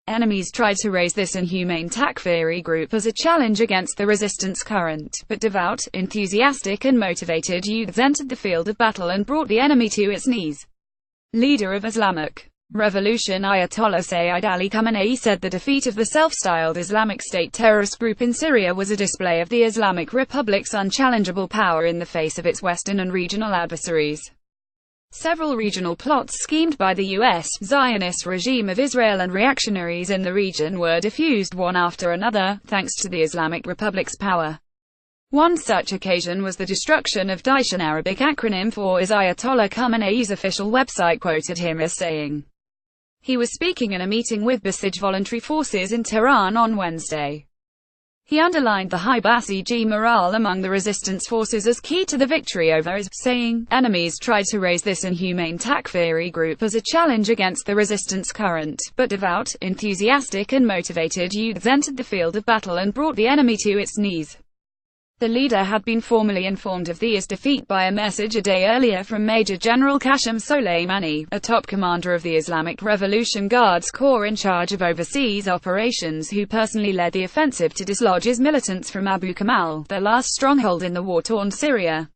Enemies tried to raise this inhumane takfiri group as a challenge against the resistance current, but devout, enthusiastic and motivated youths entered the field of battle and brought the enemy to its knees. Leader of Islamic Revolution Ayatollah Seyyed Ali Khamenei said the defeat of the self-styled Islamic State terrorist group in Syria was a display of the Islamic Republic's unchallengeable power in the face of its Western and regional adversaries. Several regional plots schemed by the U.S., Zionist regime of Israel and reactionaries in the region were diffused one after another, thanks to the Islamic Republic's power. One such occasion was the destruction of Daesh, an Arabic acronym for is Ayatollah Khamenei's official website quoted him as saying. He was speaking in a meeting with Basij voluntary forces in Tehran on Wednesday. He underlined the high Basij morale among the resistance forces as key to the victory over IS, saying, enemies tried to raise this inhumane takfiri group as a challenge against the resistance current, but devout, enthusiastic and motivated youths entered the field of battle and brought the enemy to its knees. The leader had been formally informed of the IS defeat by a message a day earlier from Major General Qasem Soleimani, a top commander of the Islamic Revolution Guards Corps in charge of overseas operations, who personally led the offensive to dislodge IS militants from Abu Kamal, their last stronghold in the war-torn Syria.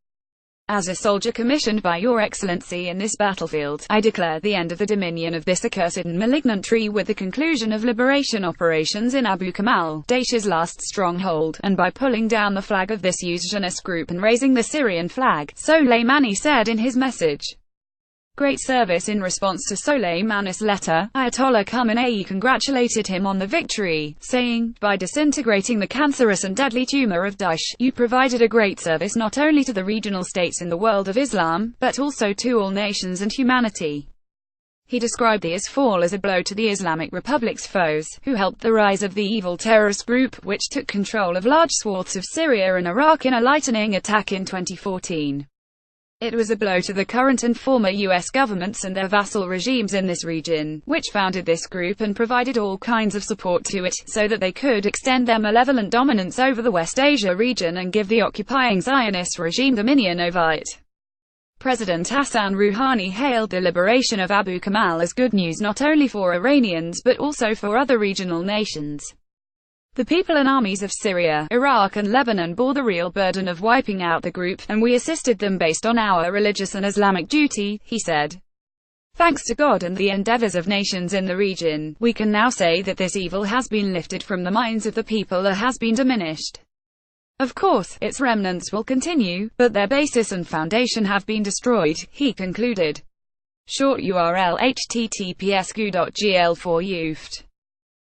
As a soldier commissioned by Your Excellency in this battlefield, I declare the end of the dominion of this accursed and malignant tree with the conclusion of liberation operations in Abu Kamal, Daesh's last stronghold, and by pulling down the flag of this Usjanist group and raising the Syrian flag, Soleimani said in his message. Great service. In response to Soleimani's letter, Ayatollah Khamenei congratulated him on the victory, saying, by disintegrating the cancerous and deadly tumor of Daesh, you provided a great service not only to the regional states in the world of Islam, but also to all nations and humanity. He described the IS fall as a blow to the Islamic Republic's foes, who helped the rise of the evil terrorist group, which took control of large swaths of Syria and Iraq in a lightning attack in 2014. It was a blow to the current and former U.S. governments and their vassal regimes in this region, which founded this group and provided all kinds of support to it, so that they could extend their malevolent dominance over the West Asia region and give the occupying Zionist regime dominion over it. President Hassan Rouhani hailed the liberation of Abu Kamal as good news not only for Iranians but also for other regional nations. The people and armies of Syria, Iraq and Lebanon bore the real burden of wiping out the group, and we assisted them based on our religious and Islamic duty, he said. Thanks to God and the endeavors of nations in the region, we can now say that this evil has been lifted from the minds of the people or has been diminished. Of course, its remnants will continue, but their basis and foundation have been destroyed, he concluded. Short URL https://goo.gl/for youth